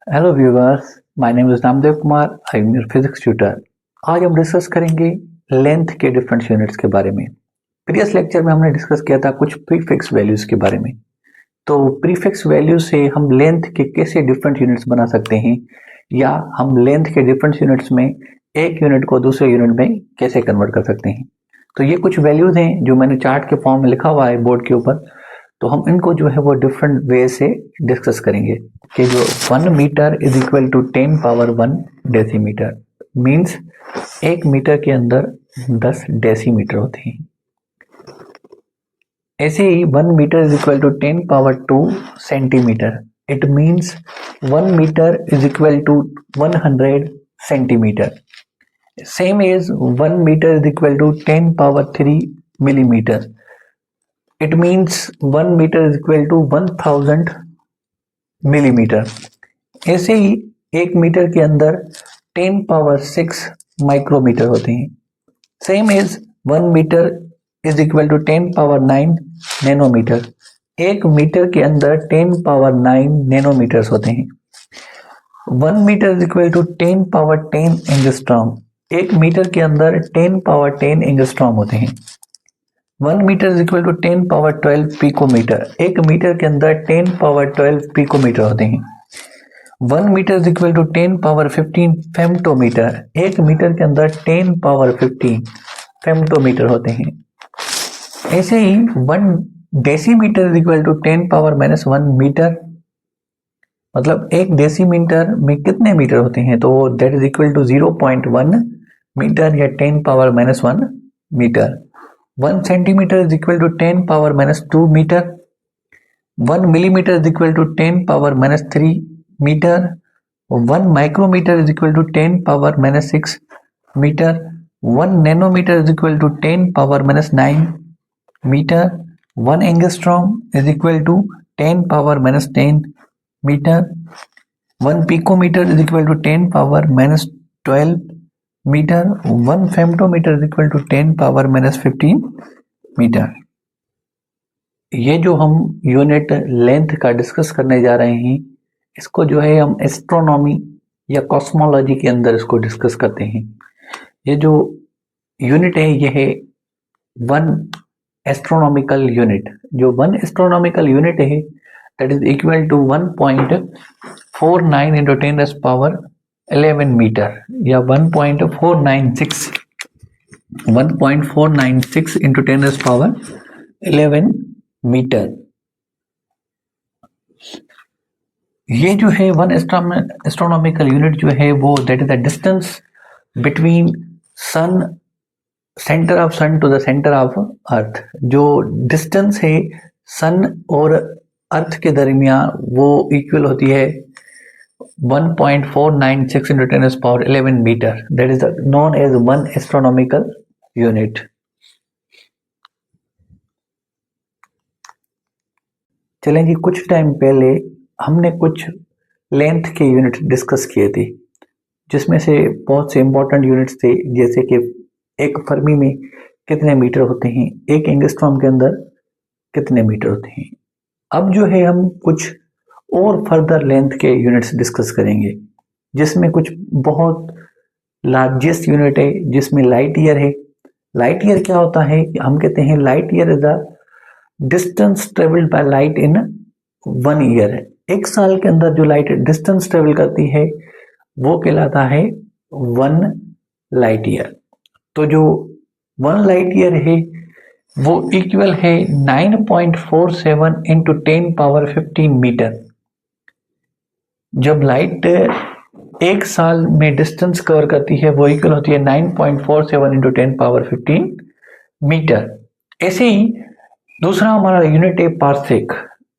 Hello viewers, my name is Namdev Kumar. I am your physics tutor. आज हम discuss करेंगे length के डिफरेंट यूनिट्स के बारे में। प्रीवियस लेक्चर में हमने डिस्कस किया था कुछ प्रीफिक्स वैल्यूज के बारे में। तो प्रीफिक्स वैल्यू से हम लेंथ के कैसे डिफरेंट यूनिट्स बना सकते हैं, या हम लेंथ के डिफरेंट यूनिट्स में एक यूनिट को दूसरे यूनिट में कैसे कन्वर्ट कर सकते हैं। तो ये कुछ वैल्यूज हैं जो मैंने चार्ट के फॉर्म में लिखा हुआ है बोर्ड के ऊपर। तो हम इनको जो है वो डिफरेंट वे से डिस्कस करेंगे कि जो 1 metre is equal to 10 power 1 decimetre means 1 metre के अंदर 10 डेसीमीटर होते हैं। ऐसे ही 1 metre is equal to 10 power 2 centimetre. It means 1 metre is equal to 100 centimetre. Same is 1 metre is equal to 10 power 3 millimetre. It means 1 metre is equal to 1000 millimetre. ऐसे ही 1 metre के अंदर 10 पावर 6 माइक्रोमीटर होते हैं। Same is 1 metre is equal to 10 power 9 nanometre. 1 metre के अंदर 10 power 9 nanometres होते हैं। 1 metre is equal to 10 power 10 angstrom. 1 metre के अंदर 10 पावर 10 एंगस्ट्रॉम होते हैं। 1 metre is equal to 10 power 12 picometre. 1 metre के अंदर 10 पावर 12 पिकोमीटर होते हैं। 1 metre is equal to 10 power 15 femtometre. 1 metre के अंदर 10 पावर 15 फेम्टोमीटर होते हैं। ऐसे ही 1 decimetre is equal to 10 power -1 metre. मतलब 1 डेसीमीटर में कितने मीटर होते हैं, तो that is equal to 0.1 metre या 10 power -1 metre. 1 centimetre is equal to 10 power -2 metre. 1 millimetre is equal to 10 power -3 metre. 1 micrometre is equal to 10 power -6 metre. 1 nanometre is equal to 10 power -9 metre. 1 angstrom is equal to 10 power -10 metre. 1 picometre is equal to 10 power -12 metre. 1 femtometre is equal to 10 power -15 metre. ये जो हम unit length का discuss करने जा रहे हैं, इसको जो है हम एस्ट्रोनॉमी या कॉस्मोलॉजी के अंदर इसको डिस्कस करते हैं। ये जो यूनिट है ये है 1 एस्ट्रोनॉमिकल यूनिट। जो 1 एस्ट्रोनॉमिकल यूनिट है that is equal to 1.49 into 10 power 11 metre या 1.496 इंटू 10 पावर 11 मीटर। ये जो है 1 एस्ट्रोनॉमिकल यूनिट जो है वो that is the distance between sun centre of sun to the centre of earth. जो डिस्टेंस है सन और अर्थ के दरमियान वो इक्वल होती है 1.496 into 10 power 11 meter. That is known as 1 astronomical unit. चलें जी, कुछ टाइम पहले हमने कुछ लेंथ के यूनिट डिस्कस किए थे, जिसमें से बहुत से इंपॉर्टेंट यूनिट्स थे, जैसे कि एक फर्मी में कितने मीटर होते हैं, एक एंगस्ट्रॉम के अंदर कितने मीटर होते हैं। अब जो है हम कुछ और फर्दर लेंथ के यूनिट्स डिस्कस करेंगे, जिसमें कुछ बहुत लार्जेस्ट यूनिट है जिसमें लाइट ईयर है। लाइट ईयर क्या होता है कि हम कहते हैं light year is the distance travelled by light in 1 year. एक साल के अंदर जो लाइट डिस्टेंस ट्रेवल करती है वो कहलाता है 1 लाइट ईयर। तो जो 1 लाइट ईयर है वो इक्वल है 9.47 इंटू 10 पावर 15 मीटर। जब लाइट एक साल में डिस्टेंस कवर करती है वो इक्वल होती है 9.47 इंटू 10 पावर 15 मीटर। ऐसे ही दूसरा हमारा यूनिट है पार्सेक।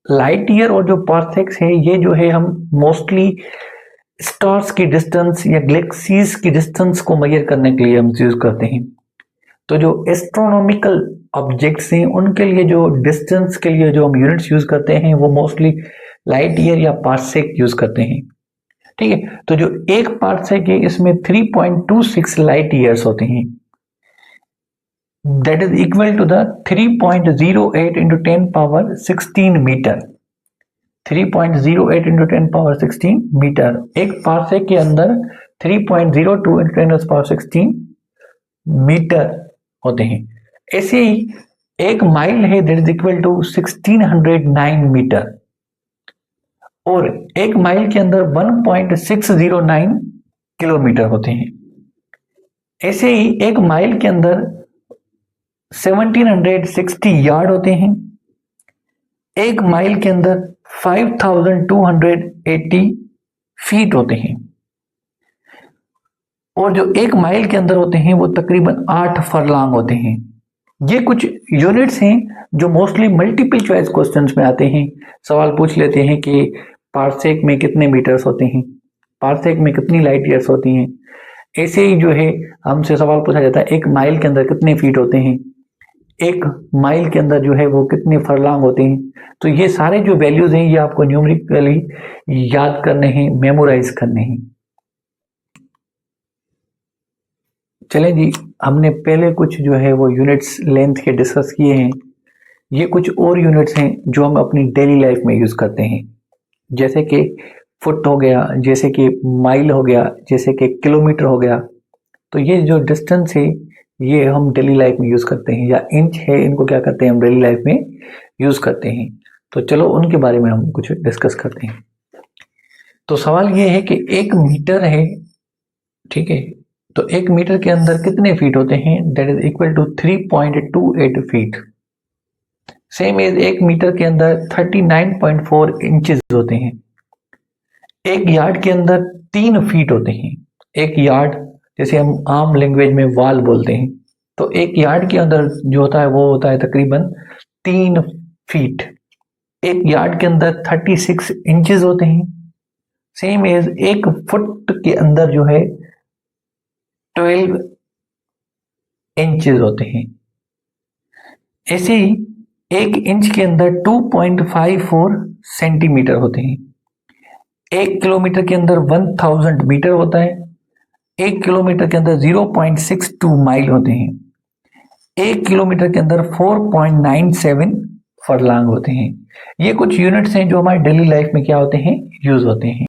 लाइट ईयर और जो पार्सेक्स है ये जो है हम मोस्टली स्टार्स की डिस्टेंस या गैलेक्सीज की डिस्टेंस को मेजर करने के लिए हम यूज करते हैं। तो जो एस्ट्रोनॉमिकल ऑब्जेक्ट्स हैं उनके लिए जो डिस्टेंस के लिए जो हम यूनिट्स यूज करते हैं वो मोस्टली लाइट ईयर या पार्सेक यूज करते हैं। ठीक है, तो जो एक पार्सेक है इसमें 3.26 लाइट ईयर्स होते हैं। That is equal to the 3.08 into 10 power 16 metre. 3.08 into 10 power 16 metre. एक पार्सेक के अंदर 3.02 इंटू 10 पावर 16 मीटर होते हैं। ऐसे ही एक माइल है that is equal to 1609 metre, और एक माइल के अंदर 1.609 किलोमीटर होते हैं। ऐसे ही एक माइल के अंदर 1760 यार्ड होते हैं। एक माइल के अंदर 5280 फीट होते हैं, और जो एक माइल के अंदर होते हैं वो तकरीबन 8 फरलांग होते हैं। ये कुछ यूनिट्स हैं जो मोस्टली मल्टीपल चॉइस क्वेश्चंस में आते हैं। सवाल पूछ लेते हैं कि पार्सेक में कितने मीटर्स होते हैं, पार्सेक में कितनी लाइट ईयर्स होती हैं। ऐसे ही जो है हमसे सवाल पूछा जाता है एक माइल के अंदर कितने फीट होते हैं, एक माइल के अंदर जो है वो कितने फरलांग होते हैं। तो ये सारे जो वैल्यूज हैं ये आपको न्यूमेरिकली याद करने हैं, मेमोराइज करने हैं। चलें जी, हमने पहले कुछ जो है वो यूनिट्स लेंथ के डिस्कस किए हैं। ये कुछ और यूनिट्स हैं जो हम अपनी डेली लाइफ में यूज करते हैं, जैसे कि फुट हो गया, जैसे कि माइल हो गया, जैसे कि किलोमीटर हो गया। तो ये जो डिस्टेंस है ये हम डेली लाइफ में यूज करते हैं, या इंच है, इनको क्या करते हैं हम डेली लाइफ में यूज करते हैं। तो चलो उनके बारे में हम कुछ डिस्कस करते हैं। तो सवाल ये है कि एक मीटर है, ठीक है, तो एक मीटर के अंदर कितने फीट होते हैं, that is equal to 3.28 feet. Same as एक मीटर के अंदर 39.4 इंचेस होते हैं। एक यार्ड के अंदर 3 फीट होते हैं। एक यार्ड जैसे हम आम लैंग्वेज में वाल बोलते हैं, तो एक यार्ड के अंदर जो होता है वो होता है तकरीबन 3 फीट। एक यार्ड के अंदर 36 इंचेस होते हैं। सेम एज एक फुट के अंदर जो है 12 इंचेस होते हैं। ऐसे ही एक इंच के अंदर 2.54 सेंटीमीटर होते हैं। एक किलोमीटर के अंदर 1000 मीटर होता है। एक किलोमीटर के अंदर 0.62 माइल होते हैं। एक किलोमीटर के अंदर 4.97 फरलांग होते हैं। ये कुछ यूनिट्स हैं जो हमारी डेली लाइफ में क्या होते हैं, यूज होते हैं।